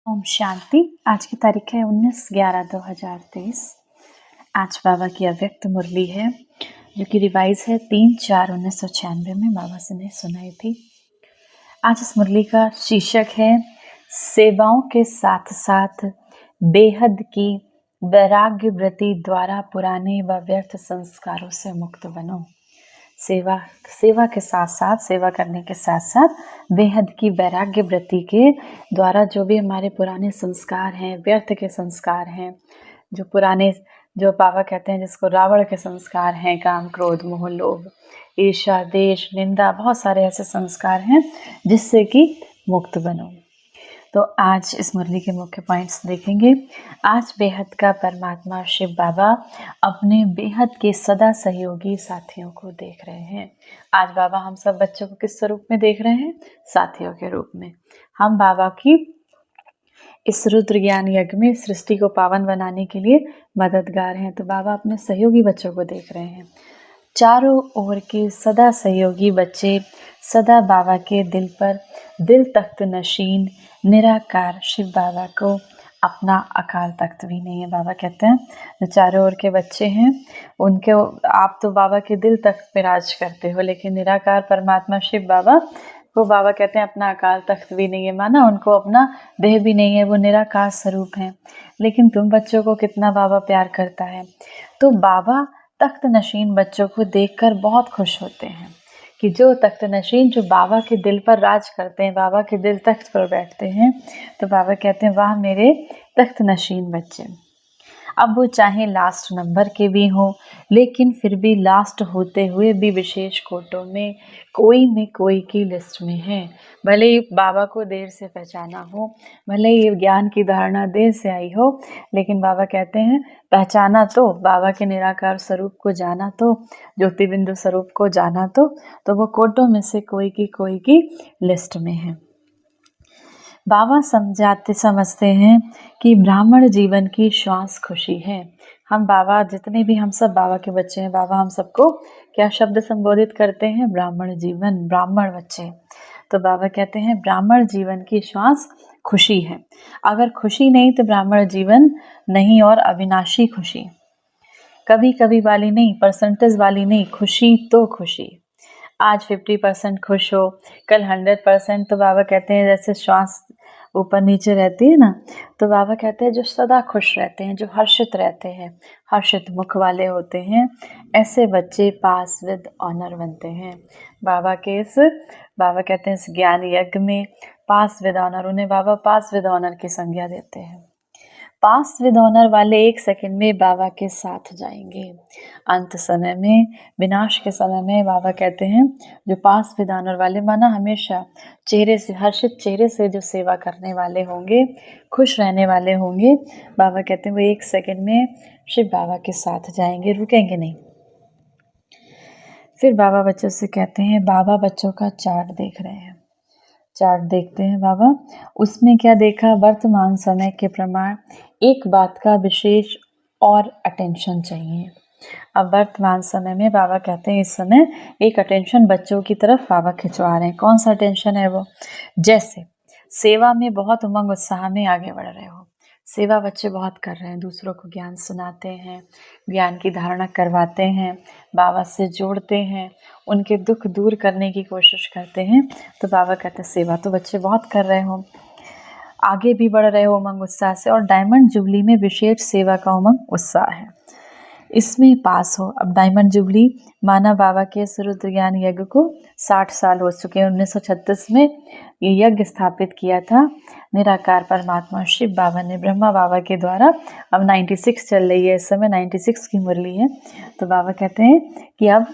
ओम शांति। आज की तारीख है 19/11/2023। आज बाबा की अव्यक्त मुरली है जो कि रिवाइज है 3/4/1996 में बाबा से ने सुनाई थी। आज इस मुरली का शीर्षक है सेवाओं के साथ साथ बेहद की वैराग्य वृत्ति द्वारा पुराने व व्यर्थ संस्कारों से मुक्त बनो। सेवा के साथ साथ, सेवा करने के साथ साथ बेहद की वैराग्य वृत्ति के द्वारा जो भी हमारे पुराने संस्कार हैं, व्यर्थ के संस्कार हैं, जो पुराने, जो बाबा कहते हैं जिसको रावण के संस्कार हैं, काम क्रोध मोह लोभ ईर्ष्या देश निंदा, बहुत सारे ऐसे संस्कार हैं जिससे कि मुक्त बनो। तो आज इस मुरली के मुख्य पॉइंट्स देखेंगे। आज बेहद का परमात्मा शिव बाबा अपने बेहद के सदा सहयोगी साथियों को देख रहे हैं। आज बाबा हम सब बच्चों को किस स्वरूप में देख रहे हैं? साथियों के रूप में। हम बाबा की इस रुद्र ज्ञान यज्ञ में सृष्टि को पावन बनाने के लिए मददगार हैं। तो बाबा अपने सहयोगी बच्चों को देख रहे हैं। चारों ओर के सदा सहयोगी बच्चे सदा बाबा के दिल तख्त नशीन निराकार शिव बाबा को अपना अकाल तख्त भी नहीं है। बाबा कहते हैं जो चारों ओर के बच्चे हैं उनके, आप तो बाबा के दिल तख्त पे राज करते हो, लेकिन निराकार परमात्मा शिव बाबा को बाबा कहते हैं अपना अकाल तख्त भी नहीं है, माना उनको अपना देह भी नहीं है, वो निराकार स्वरूप हैं। लेकिन तुम बच्चों को कितना बाबा प्यार करता है। तो बाबा तख्त नशीन बच्चों को देखकर बहुत खुश होते हैं कि जो तख्त नशीन जो बाबा के दिल पर राज करते हैं, बाबा के दिल तख्त पर बैठते हैं, तो बाबा कहते हैं वाह मेरे तख्त नशीन बच्चे। अब वो चाहे लास्ट नंबर के भी हों, लेकिन फिर भी लास्ट होते हुए भी विशेष कोटों में कोई की लिस्ट में है। भले ही बाबा को देर से पहचाना हो, भले ही ज्ञान की धारणा देर से आई हो, लेकिन बाबा कहते हैं पहचाना तो, बाबा के निराकार स्वरूप को जाना तो, ज्योतिबिंदु स्वरूप को जाना तो वो कोटों में से कोई की लिस्ट में है। बाबा समझते हैं कि ब्राह्मण जीवन की श्वास खुशी है। हम बाबा जितने भी हम सब बाबा के बच्चे हैं, बाबा हम सबको क्या शब्द संबोधित करते हैं? ब्राह्मण जीवन, ब्राह्मण बच्चे। तो बाबा कहते हैं ब्राह्मण जीवन की श्वास खुशी है। अगर खुशी नहीं तो ब्राह्मण जीवन नहीं, और अविनाशी खुशी, कभी कभी वाली नहीं, परसेंटेज वाली नहीं, खुशी तो खुशी। आज 50% खुश हो, कल 100%। तो बाबा कहते हैं जैसे श्वास ऊपर नीचे रहती है ना, तो बाबा कहते हैं जो सदा खुश रहते हैं, जो हर्षित रहते हैं, हर्षित मुख वाले होते हैं, ऐसे बच्चे पास विद ऑनर बनते हैं। बाबा कहते हैं इस ज्ञान यज्ञ में पास विद ऑनर, उन्हें बाबा पास विद ऑनर की संज्ञा देते हैं। पास विद ऑनर वाले 1 सेकंड में बाबा के साथ जाएंगे। अंत समय में, विनाश के समय में बाबा कहते हैं जो पास विद ऑनर वाले, माना हमेशा चेहरे से, हर्षित चेहरे से जो सेवा करने वाले होंगे, खुश रहने वाले होंगे, बाबा कहते हैं वो 1 सेकंड में शिव बाबा के साथ जाएंगे, रुकेंगे नहीं। फिर बाबा बच्चों से कहते हैं, बाबा बच्चों का चार्ट देख रहे हैं। चार्ट देखते हैं बाबा, उसमें क्या देखा? वर्तमान समय के प्रमाण एक बात का विशेष और अटेंशन चाहिए। अब वर्तमान समय में बाबा कहते हैं इस समय एक अटेंशन बच्चों की तरफ बाबा खिंचवा रहे हैं। कौन सा अटेंशन है वो? जैसे सेवा में बहुत उमंग उत्साह में आगे बढ़ रहे हो, सेवा बच्चे बहुत कर रहे हैं, दूसरों को ज्ञान सुनाते हैं, ज्ञान की धारणा करवाते हैं, बाबा से जोड़ते हैं, उनके दुख दूर करने की कोशिश करते हैं। तो बाबा कहते हैं सेवा तो बच्चे बहुत कर रहे हो, आगे भी बढ़ रहे हो उमंग उत्साह से, और डायमंड जुबली में विशेष सेवा का उमंग उत्साह है, इसमें पास हो। अब डायमंड जुबली, माना बाबा के रुद्र ज्ञान यज्ञ को 60 साल हो चुके हैं। 1936 में ये यज्ञ स्थापित किया था निराकार परमात्मा शिव बाबा ने, ब्रह्मा बाबा के द्वारा। अब 96 चल रही है, इस समय 96 की मुरली है। तो बाबा कहते हैं कि अब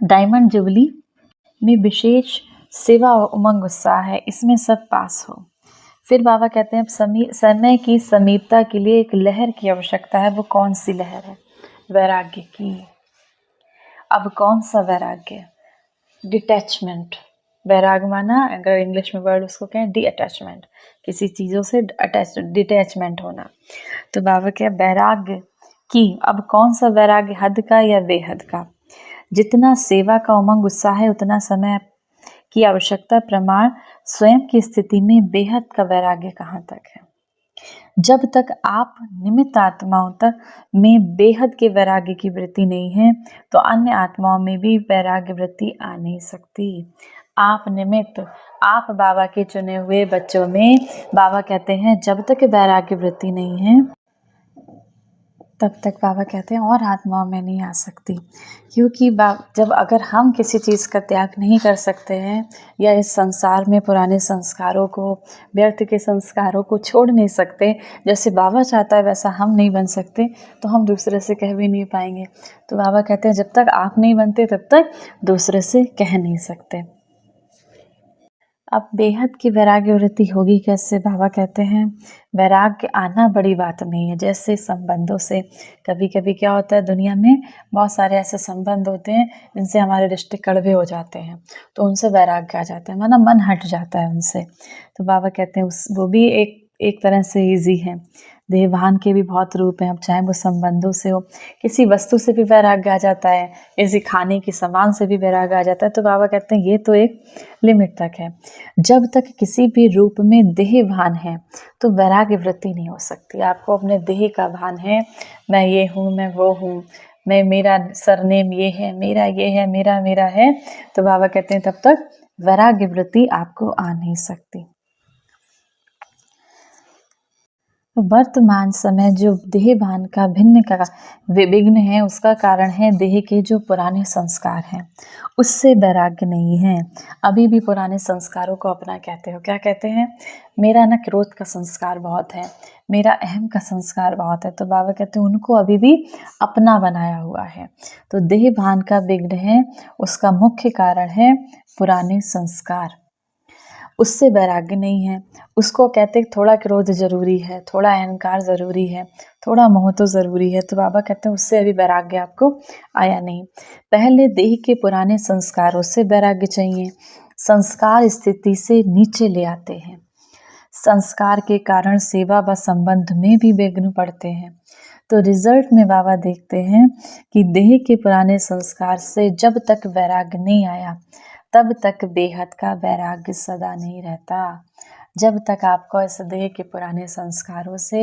डायमंड जुबली में विशेष सेवा और उमंग उत्साह है, इसमें सब पास हो। फिर बाबा कहते हैं समय की समीपता के लिए एक लहर की आवश्यकता है। वो कौन सी लहर है? वैराग्य की। अब कौन सा वैराग्य? डिटैचमेंट। वैराग माना, अगर इंग्लिश में वर्ड उसको कहें डी अटैचमेंट, किसी चीज़ों से डिटैचमेंट होना। तो बाबा क्या? वैराग्य की। अब कौन सा वैराग्य? हद का या बेहद का? जितना सेवा का उमंग उत्साह है उतना समय की आवश्यकता प्रमाण स्वयं की स्थिति में बेहद का वैराग्य कहाँ तक है? जब तक आप निमित्त आत्माओं तक में बेहद के वैराग्य की वृत्ति नहीं है, तो अन्य आत्माओं में भी वैराग्य वृत्ति आ नहीं सकती। आप निमित्त, आप बाबा के चुने हुए बच्चों में, बाबा कहते हैं जब तक वैराग्य वृत्ति नहीं है, तब तक बाबा कहते हैं और आत्माओं में नहीं आ सकती। क्योंकि जब अगर हम किसी चीज़ का त्याग नहीं कर सकते हैं, या इस संसार में पुराने संस्कारों को, व्यर्थ के संस्कारों को छोड़ नहीं सकते, जैसे बाबा चाहता है वैसा हम नहीं बन सकते, तो हम दूसरे से कह भी नहीं पाएंगे। तो बाबा कहते हैं जब तक आप नहीं बनते तब तक दूसरे से कह नहीं सकते। अब बेहद की वैराग्य वृत्ति होगी कैसे? बाबा कहते हैं वैराग्य आना बड़ी बात नहीं है। जैसे संबंधों से कभी कभी क्या होता है, दुनिया में बहुत सारे ऐसे संबंध होते हैं जिनसे हमारे रिश्ते कड़वे हो जाते हैं, तो उनसे वैराग्य आ जाता है, माना मन हट जाता है उनसे। तो बाबा कहते हैं वो भी एक तरह से ईजी है। देहभान के भी बहुत रूप हैं। अब चाहे वो संबंधों से हो, किसी वस्तु से भी वैराग्य आ जाता है, किसी खाने के सामान से भी वैराग्य आ जाता है। तो बाबा कहते हैं ये तो एक लिमिट तक है। जब तक किसी भी रूप में देह भान है तो वैराग्य वृत्ति नहीं हो सकती। आपको अपने देह का भान है, मैं ये हूँ, मैं वो हूँ, मैं, मेरा सरनेम ये है, मेरा ये है, मेरा मेरा है, तो बाबा कहते हैं तब तक वैराग्य वृत्ति आपको आ नहीं सकती। वर्तमान समय जो देह भान का भिन्न का विघ्न है, उसका कारण है देह के जो पुराने संस्कार हैं, उससे वैराग्य नहीं है। अभी भी पुराने संस्कारों को अपना कहते हो। क्या कहते हैं? मेरा ना क्रोध का संस्कार बहुत है, मेरा अहम का संस्कार बहुत है। तो बाबा कहते हैं उनको अभी भी अपना बनाया हुआ है। तो देह भान का विघ्न है, उसका मुख्य कारण है पुराने संस्कार, उससे वैराग्य नहीं है। उसको कहते थोड़ा क्रोध ज़रूरी है, थोड़ा अहंकार ज़रूरी है, थोड़ा मोह तो ज़रूरी है। तो बाबा कहते हैं उससे अभी वैराग्य आपको आया नहीं। पहले देह के पुराने संस्कारों से वैराग्य चाहिए। संस्कार स्थिति से नीचे ले आते हैं। संस्कार के कारण सेवा व संबंध में भी विघ्न पड़ते हैं। तो रिजल्ट में बाबा देखते हैं कि देह के पुराने संस्कार से जब तक वैराग्य नहीं आया, तब तक बेहद का वैराग्य सदा नहीं रहता। जब तक आपको इस देह के पुराने संस्कारों से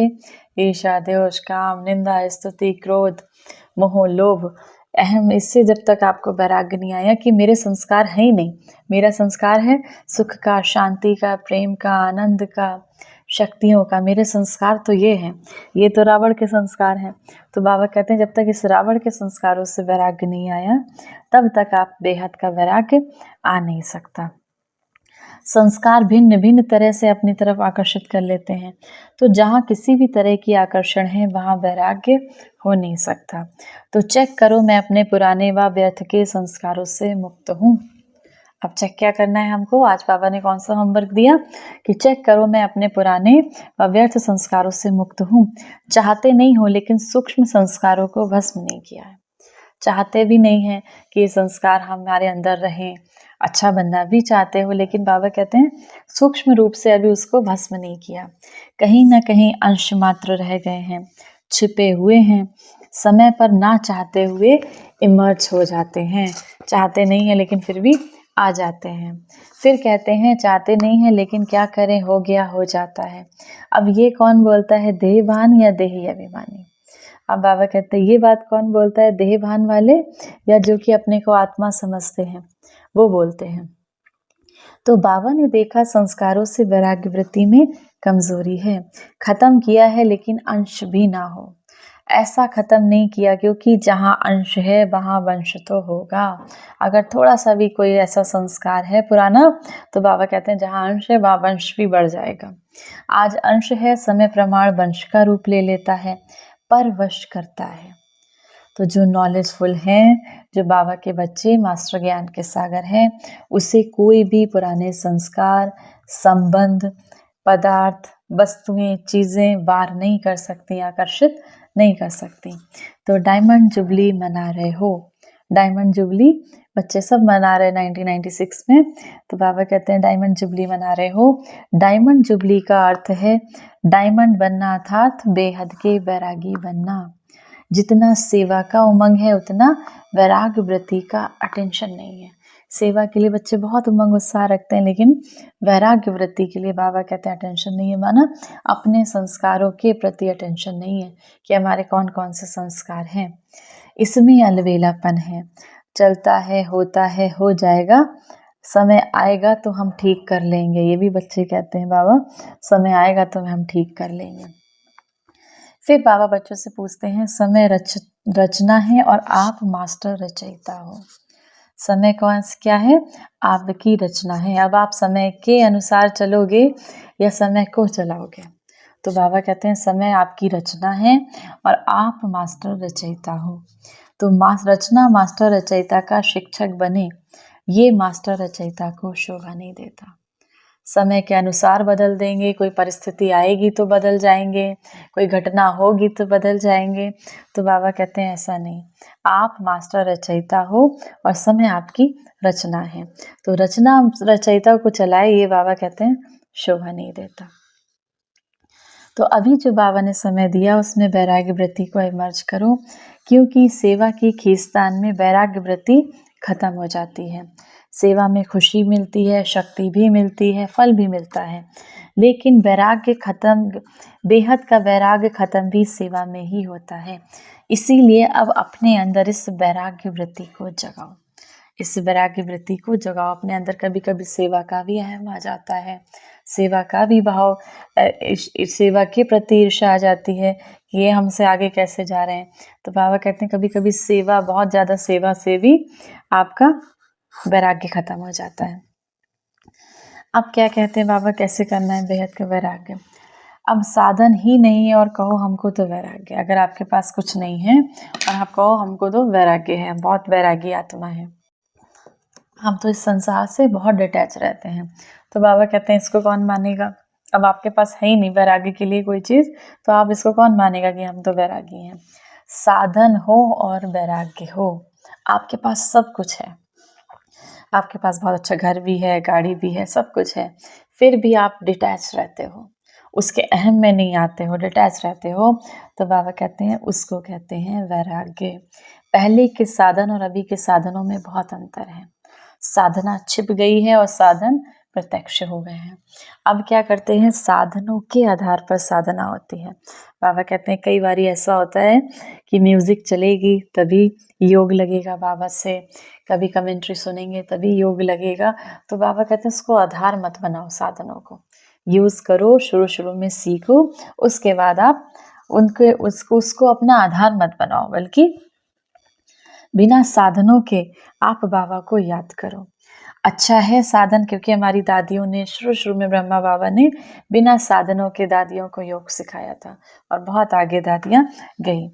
ईर्ष्या, द्वेष, काम, निंदा, स्तुति, क्रोध, मोह, लोभ, अहम, इससे जब तक आपको वैराग्य नहीं आया कि मेरे संस्कार है ही नहीं, मेरा संस्कार है सुख का, शांति का, प्रेम का, आनंद का, शक्तियों का, मेरे संस्कार तो ये हैं, ये तो रावण के संस्कार हैं। तो बाबा कहते हैं जब तक इस रावण के संस्कारों से वैराग्य नहीं आया, तब तक आप बेहद का वैराग्य आ नहीं सकता। संस्कार भिन्न भिन्न तरह से अपनी तरफ आकर्षित कर लेते हैं। तो जहाँ किसी भी तरह की आकर्षण है, वहाँ वैराग्य हो नहीं सकता। तो चेक करो, मैं अपने पुराने व व्यर्थ के संस्कारों से मुक्त हूँ। अब चेक क्या करना है हमको? आज बाबा ने कौन सा होमवर्क दिया कि चेक करो, मैं अपने पुराने व व्यर्थ संस्कारों से मुक्त हूँ। चाहते नहीं हो, लेकिन सूक्ष्म संस्कारों को भस्म नहीं किया है। चाहते भी नहीं हैं कि ये संस्कार हमारे अंदर रहें, अच्छा बनना भी चाहते हो, लेकिन बाबा कहते हैं सूक्ष्म रूप से अभी उसको भस्म नहीं किया। कहीं ना कहीं अंश मात्र रह गए हैं, छिपे हुए हैं, समय पर ना चाहते हुए इमर्ज हो जाते हैं। चाहते नहीं है लेकिन फिर भी आ जाते हैं। फिर कहते हैं चाहते नहीं है लेकिन क्या करें, हो गया, हो जाता है। अब ये कौन बोलता है, देहभान या देही अभिमानी? अब बाबा कहते हैं ये बात कौन बोलता है, देहभान वाले या जो कि अपने को आत्मा समझते हैं, वो बोलते हैं। तो बाबा ने देखा संस्कारों से वैराग्य वृत्ति में कमजोरी है, खत्म किया है लेकिन अंश भी ना हो। ऐसा खत्म नहीं किया क्योंकि जहाँ अंश है वहाँ वंश तो होगा। अगर थोड़ा सा भी कोई ऐसा संस्कार है पुराना, तो बाबा कहते हैं जहाँ अंश है वहाँ वंश भी बढ़ जाएगा। आज अंश है, समय प्रमाण वंश का रूप ले लेता है, पर वश करता है। तो जो नॉलेजफुल हैं, जो बाबा के बच्चे, मास्टर ज्ञान के सागर हैं, उसे कोई भी पुराने संस्कार, संबंध, पदार्थ, वस्तुएं, चीज़ें वार नहीं कर सकती, आकर्षित नहीं कर सकती। तो डायमंड जुबली मना रहे हो, डायमंड जुबली बच्चे सब मना रहे 1996 में। तो बाबा कहते हैं डायमंड जुबली मना रहे हो। डायमंड जुबली का अर्थ है डायमंड बनना अर्थात बेहद के वैरागी बनना। जितना सेवा का उमंग है उतना वैराग्य वृत्ति का अटेंशन नहीं है। सेवा के लिए बच्चे बहुत उमंग उत्साह रखते हैं, लेकिन वैराग्य वृत्ति के लिए बाबा कहते हैं अटेंशन नहीं है, माना अपने संस्कारों के प्रति अटेंशन नहीं है कि हमारे कौन कौन से संस्कार हैं। इसमें अलबेलापन है, चलता है, होता है, हो जाएगा, समय आएगा तो हम ठीक कर लेंगे। ये भी बच्चे कहते हैं बाबा समय आएगा तो हम ठीक कर लेंगे। फिर बाबा बच्चों से पूछते हैं समय रचना है और आप मास्टर रचयिता हो। समय कौन क्या है? आपकी रचना है। अब आप समय के अनुसार चलोगे या समय को चलाओगे? तो बाबा कहते हैं समय आपकी रचना है और आप मास्टर रचयिता हो। तो रचना मास्टर रचयिता का शिक्षक बने, ये मास्टर रचयिता को शोभा नहीं देता। समय के अनुसार बदल देंगे, कोई परिस्थिति आएगी तो बदल जाएंगे, कोई घटना होगी तो बदल जाएंगे। तो बाबा कहते हैं ऐसा नहीं, आप मास्टर रचयिता हो और समय आपकी रचना है। तो रचना रचयिता को चलाए, ये बाबा कहते हैं शोभा नहीं देता। तो अभी जो बाबा ने समय दिया उसमें वैराग्य वृत्ति को इमर्ज करो, क्योंकि सेवा की खींचतान में वैराग्य वृत्ति खत्म हो जाती है। सेवा में खुशी मिलती है, शक्ति भी मिलती है, फल भी मिलता है, लेकिन वैराग्य खत्म, बेहद का वैराग्य खत्म भी सेवा में ही होता है। इसीलिए अब अपने अंदर इस वैराग्य वृत्ति को जगाओ, इस वैराग्य वृत्ति को जगाओ अपने अंदर। कभी कभी सेवा का भी अहम आ जाता है, सेवा का भी भाव, सेवा के प्रति ईर्ष्या आ जाती है कि ये हमसे आगे कैसे जा रहे हैं। तो बाबा कहते हैं कभी कभी सेवा, बहुत ज़्यादा सेवा से भी आपका वैराग्य खत्म हो जाता है। अब क्या कहते हैं बाबा, कैसे करना है बेहद का वैराग्य? अब साधन ही नहीं है और कहो हमको तो वैराग्य। अगर आपके पास कुछ नहीं है और आप कहो हमको तो वैराग्य है, बहुत वैरागी आत्मा है, हम तो इस संसार से बहुत डिटैच रहते हैं, तो बाबा कहते हैं इसको कौन मानेगा? अब आपके पास है ही नहीं वैराग्य के लिए कोई चीज़, तो आप इसको कौन मानेगा कि हम तो वैरागी हैं? साधन हो और वैराग्य हो, आपके पास सब कुछ है, आपके पास बहुत अच्छा घर भी है, गाड़ी भी है, सब कुछ है, फिर भी आप डिटैच रहते हो, उसके अहम में नहीं आते हो, डिटैच रहते हो, तो बाबा कहते हैं उसको कहते हैं वैराग्य। पहले के साधन और अभी के साधनों में बहुत अंतर है। साधना छिप गई है और साधन प्रत्यक्ष हो गए हैं। अब क्या करते हैं, साधनों के आधार पर साधना होती है। बाबा कहते हैं कई बार ऐसा होता है कि म्यूजिक चलेगी तभी योग लगेगा बाबा से, कभी कमेंट्री सुनेंगे तभी योग लगेगा। तो बाबा कहते हैं उसको आधार मत बनाओ, साधनों को यूज़ करो, शुरू शुरू में सीखो, उसके बाद आप उसको अपना आधार मत बनाओ, बल्कि बिना साधनों के आप बाबा को याद करो। अच्छा है साधन, क्योंकि हमारी दादियों ने शुरू शुरू में ब्रह्मा बाबा ने बिना साधनों के दादियों को योग सिखाया था और बहुत आगे दादियाँ गई।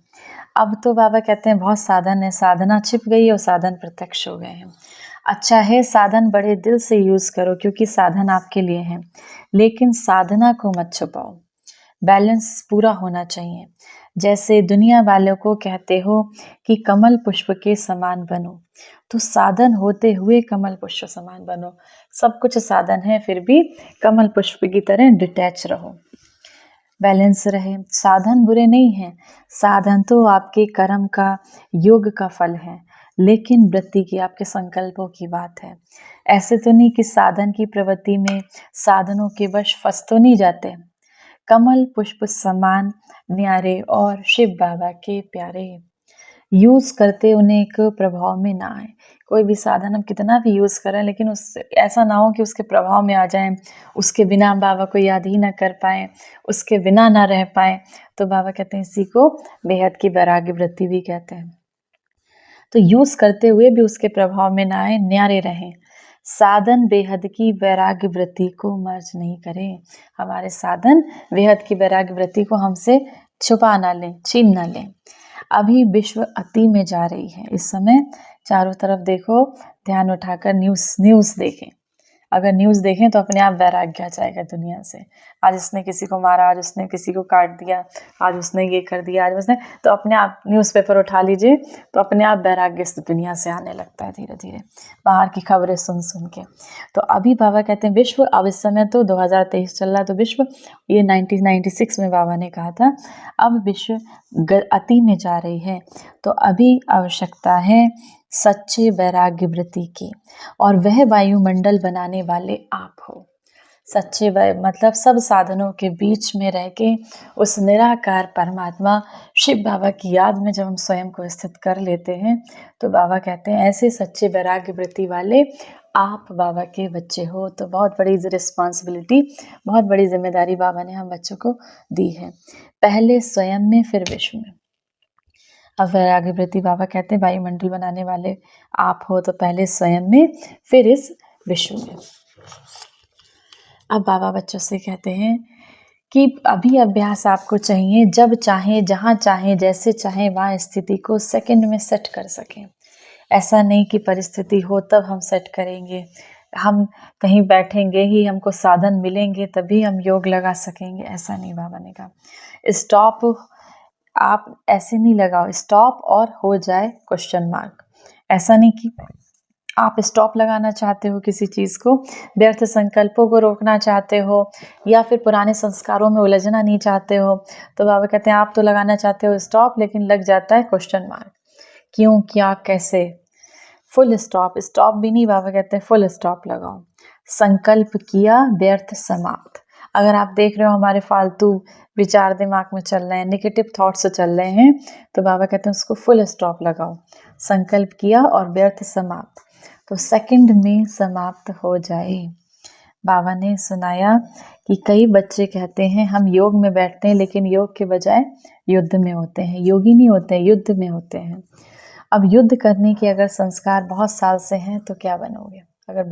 अब तो बाबा कहते हैं बहुत साधन है, साधना छिप गई और साधन प्रत्यक्ष हो गए हैं। अच्छा है साधन बड़े दिल से यूज़ करो, क्योंकि साधन आपके लिए हैं, लेकिन साधना को मत छुपाओ, बैलेंस पूरा होना चाहिए। जैसे दुनिया वालों को कहते हो कि कमल पुष्प के समान बनो, तो साधन होते हुए कमल पुष्प समान बनो। सब कुछ साधन है, फिर भी कमल पुष्प की तरह डिटैच रहो, बैलेंस रहे। साधन बुरे नहीं हैं, साधन तो आपके कर्म का, योग का फल है, लेकिन वृत्ति की, आपके संकल्पों की बात है। ऐसे तो नहीं कि साधन की प्रवृत्ति में साधनों के वश फंस तो नहीं जाते। कमल पुष्प समान न्यारे और शिव बाबा के प्यारे, यूज़ करते उन्हें एक प्रभाव में ना आए। कोई भी साधन हम कितना भी यूज़ करें, लेकिन उस ऐसा ना हो कि उसके प्रभाव में आ जाएं, उसके बिना बाबा को याद ही ना कर पाएँ, उसके बिना ना रह पाएँ। तो बाबा कहते हैं इसी को बेहद की वैराग्य वृत्ति भी कहते हैं। तो यूज़ करते हुए भी उसके प्रभाव में ना आए, न्यारे रहें। साधन बेहद की वैराग्य वृत्ति को मर्ज नहीं करें। हमारे साधन बेहद की वैराग्य वृत्ति को हमसे छुपा ना लें, छीन ना लें। अभी विश्व अति में जा रही है, इस समय चारों तरफ देखो, ध्यान उठाकर न्यूज़ देखें। अगर न्यूज़ देखें तो अपने आप वैराग्य आ जाएगा दुनिया से। आज उसने किसी को मारा, आज उसने किसी को काट दिया, आज उसने ये कर दिया, आज उसने, तो अपने आप न्यूज़पेपर उठा लीजिए, तो अपने आप वैराग्य इस दुनिया से आने लगता है धीरे धीरे, बाहर की खबरें सुन सुन के। तो अभी बाबा कहते हैं विश्व, अब इस समय तो 2023 चल रहा, तो विश्व, ये 1996 में बाबा ने कहा था, अब विश्व अति में जा रही है। तो अभी आवश्यकता है सच्चे वैराग्य वृत्ति की, और वह वायुमंडल बनाने वाले आप हो। सच्चे मतलब सब साधनों के बीच में रह के उस निराकार परमात्मा शिव बाबा की याद में जब हम स्वयं को स्थित कर लेते हैं तो बाबा कहते हैं ऐसे सच्चे वैराग्य वृत्ति वाले आप बाबा के बच्चे हो। तो बहुत बड़ी रिस्पॉन्सिबिलिटी, बहुत बड़ी जिम्मेदारी बाबा ने हम बच्चों को दी है, पहले स्वयं में फिर विश्व में। अब वैराग्य वृत्ति बाबा कहते हैं वायुमंडल बनाने वाले आप हो, तो पहले स्वयं में फिर इस विश्व में। अब बाबा बच्चों से कहते हैं कि अभी अभ्यास आपको चाहिए, जब चाहें, जहाँ चाहें, जैसे चाहें वहाँ स्थिति को सेकंड में सेट कर सकें। ऐसा नहीं कि परिस्थिति हो तब हम सेट करेंगे, हम कहीं बैठेंगे ही हमको साधन मिलेंगे तभी हम योग लगा सकेंगे, ऐसा नहीं बाबा ने कहा। स्टॉप आप ऐसे नहीं लगाओ, स्टॉप और हो जाए क्वेश्चन मार्क। ऐसा नहीं कि आप स्टॉप लगाना चाहते हो किसी चीज़ को, व्यर्थ संकल्पों को रोकना चाहते हो या फिर पुराने संस्कारों में उलझना नहीं चाहते हो, तो बाबा कहते हैं आप तो लगाना चाहते हो स्टॉप, लेकिन लग जाता है क्वेश्चन मार्क, क्यों, क्या, कैसे। फुल स्टॉप, स्टॉप भी नहीं, बाबा कहते हैं फुल स्टॉप लगाओ। संकल्प किया, व्यर्थ समाप्त। अगर आप देख रहे हो हमारे फालतू विचार दिमाग में चल रहे हैं, नेगेटिव थॉट्स चल रहे हैं, तो बाबा कहते हैं उसको फुल स्टॉप लगाओ। संकल्प किया और व्यर्थ समाप्त, तो सेकंड में समाप्त हो जाए। बाबा ने सुनाया कि कई बच्चे कहते हैं हम योग में बैठते हैं लेकिन योग के बजाय युद्ध में होते हैं, योगी नहीं होते हैं, युद्ध में होते हैं। अब युद्ध करने के अगर संस्कार बहुत साल से हैं तो क्या बनोगे। अगर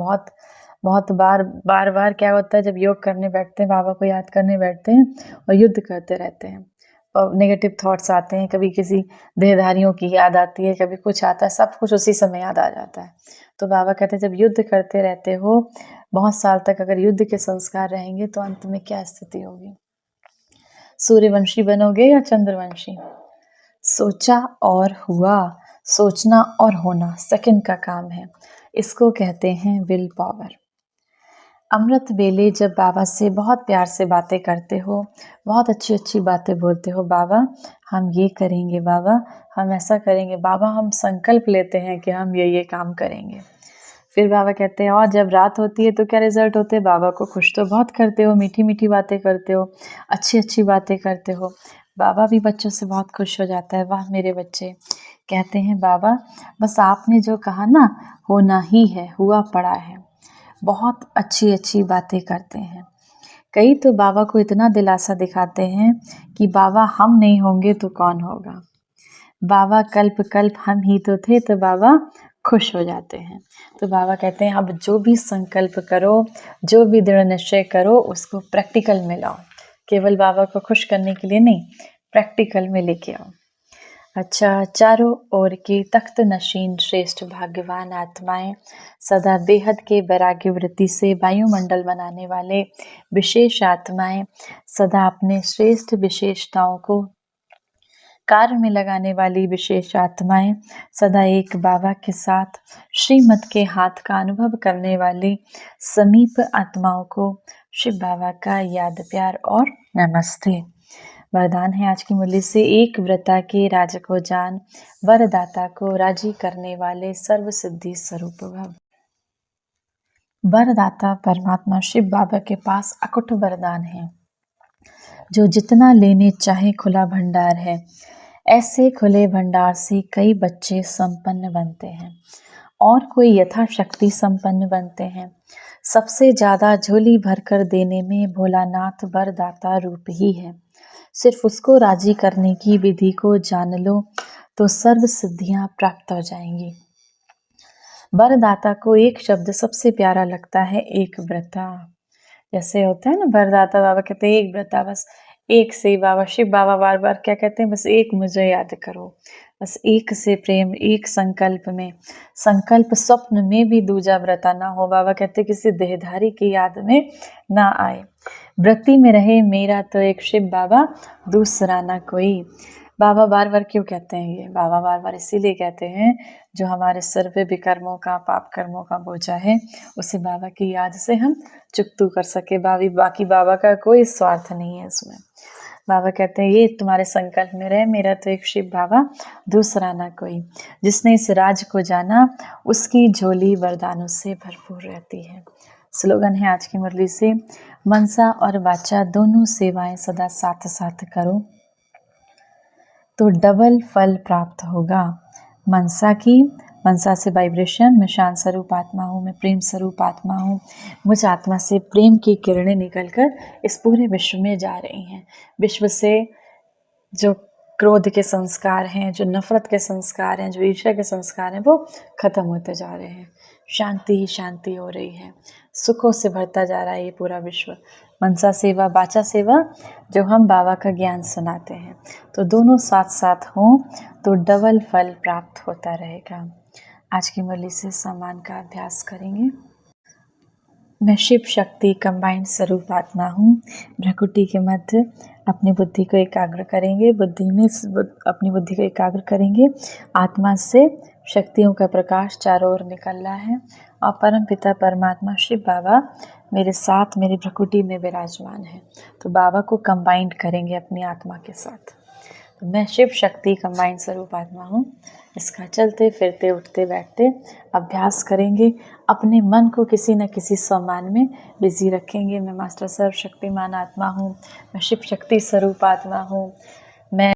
बहुत बार क्या होता है, जब योग करने बैठते हैं, बाबा को याद करने बैठते हैं और युद्ध करते रहते हैं और नेगेटिव थॉट्स आते हैं, कभी किसी देहधारियों की याद आती है, कभी कुछ आता है, सब कुछ उसी समय याद आ जाता है। तो बाबा कहते हैं जब युद्ध करते रहते हो बहुत साल तक, अगर युद्ध के संस्कार रहेंगे तो अंत में क्या स्थिति होगी। सूर्यवंशी बनोगे या चंद्रवंशी। सोचा और हुआ, सोचना और होना सेकंड का काम है, इसको कहते हैं विल पावर। अमृत वेले जब बाबा से बहुत प्यार से बातें करते हो, बहुत अच्छी अच्छी बातें बोलते हो, बाबा हम ये करेंगे, बाबा हम ऐसा करेंगे, बाबा हम संकल्प लेते हैं कि हम ये काम करेंगे। फिर बाबा कहते हैं और जब रात होती है तो क्या रिजल्ट होते हैं, बाबा को खुश तो बहुत करते हो, मीठी मीठी बातें करते हो, अच्छी अच्छी बातें करते हो, बाबा भी बच्चों से बहुत खुश हो जाता है, वाह मेरे बच्चे। कहते हैं बाबा बस आपने जो कहा ना होना ही है, हुआ पड़ा है। बहुत अच्छी अच्छी बातें करते हैं। कई तो बाबा को इतना दिलासा दिखाते हैं कि बाबा हम नहीं होंगे तो कौन होगा, बाबा कल्प कल्प हम ही तो थे, तो बाबा खुश हो जाते हैं। तो बाबा कहते हैं अब जो भी संकल्प करो, जो भी दृढ़ निश्चय करो, उसको प्रैक्टिकल में लाओ, केवल बाबा को खुश करने के लिए नहीं, प्रैक्टिकल में लेके आओ। अच्छा, चारों ओर की तख्त नशीन श्रेष्ठ भाग्यवान आत्माएं, सदा बेहद के वैराग्य वृत्ति से वायुमंडल बनाने वाले विशेष आत्माएं, सदा अपने श्रेष्ठ विशेषताओं को कार्य में लगाने वाली विशेष आत्माएं, सदा एक बाबा के साथ श्रीमत के हाथ का अनुभव करने वाली समीप आत्माओं को शिव बाबा का याद प्यार और नमस्ते। वरदान है आज की मुरली से, एक व्रता के राज को जान, वरदाता को राजी करने वाले सर्व सिद्धि स्वरूप भव। वरदाता परमात्मा शिव बाबा के पास अकुट वरदान है, जो जितना लेने चाहे खुला भंडार है। ऐसे खुले भंडार से कई बच्चे संपन्न बनते हैं और कोई यथाशक्ति संपन्न बनते हैं। सबसे ज़्यादा झोली भरकर देने में भोलानाथ वरदाता रूप ही है। सिर्फ उसको राजी करने की विधि को जान लो तो सर्व सिद्धियां प्राप्त हो जाएंगी। वरदाता को एक शब्द सबसे प्यारा लगता है, एक व्रता। जैसे होता है ना वरदाता, बाबा कहते हैं एक व्रता, बस एक से बाबा शिव बाबा बार बार क्या कहते हैं, बस एक मुझे याद करो, बस एक से प्रेम, एक संकल्प में, संकल्प स्वप्न में भी दूजा व्रता ना हो। बाबा कहते किसी देहधारी की याद में ना आए, व्रती में रहे मेरा तो एक शिव बाबा, दूसरा ना कोई। बाबा बार बार क्यों कहते हैं ये, बाबा बार बार इसीलिए कहते हैं जो हमारे सिर पे विकर्मों का, पाप कर्मों का बोझा है, उसे बाबा की याद से हम चुकतू कर सके। बाकी बाबा का कोई स्वार्थ नहीं है इसमें। बाबा कहते हैं ये तुम्हारे संकल्प में रहे, मेरा तो एक शिव बाबा, दूसरा ना कोई। जिसने इस राज को जाना, उसकी झोली वरदानों से भरपूर रहती है। स्लोगन है आज की मुरली से, मनसा और वाचा दोनों सेवाएं सदा साथ साथ करो तो डबल फल प्राप्त होगा। मनसा से वाइब्रेशन, मैं शांत स्वरूप आत्मा हूँ, मैं प्रेम स्वरूप आत्मा हूँ, मुझ आत्मा से प्रेम की किरणें निकलकर इस पूरे विश्व में जा रही हैं। विश्व से जो क्रोध के संस्कार हैं, जो नफरत के संस्कार हैं, जो ईर्ष्या के संस्कार हैं, वो खत्म होते जा रहे हैं। शांति ही शांति हो रही है, सुखों से भरता जा रहा है ये पूरा विश्व। मनसा सेवा, वाचा सेवा, जो हम बाबा का ज्ञान सुनाते हैं, तो दोनों साथ साथ हों तो डबल फल प्राप्त होता रहेगा। आज की मुरली से सम्मान का अभ्यास करेंगे। मैं शिव शक्ति कंबाइंड स्वरूप आत्मा हूँ। भ्रकुटी के मध्य अपनी बुद्धि को एकाग्र करेंगे, अपनी बुद्धि को एकाग्र करेंगे। आत्मा से शक्तियों का प्रकाश चारों ओर निकल रहा है और परम पिता परमात्मा शिव बाबा मेरे साथ, मेरी भ्रकुटी में विराजमान है। तो बाबा को कंबाइंड करेंगे अपनी आत्मा के साथ। तो मैं शिव शक्ति कंबाइंड स्वरूप आत्मा हूँ। इसका चलते फिरते उठते बैठते अभ्यास करेंगे। अपने मन को किसी न किसी सम्मान में बिजी रखेंगे। मैं मास्टर सर्व शक्तिमान आत्मा हूँ, मैं शिव शक्ति स्वरूप आत्मा हूँ, मैं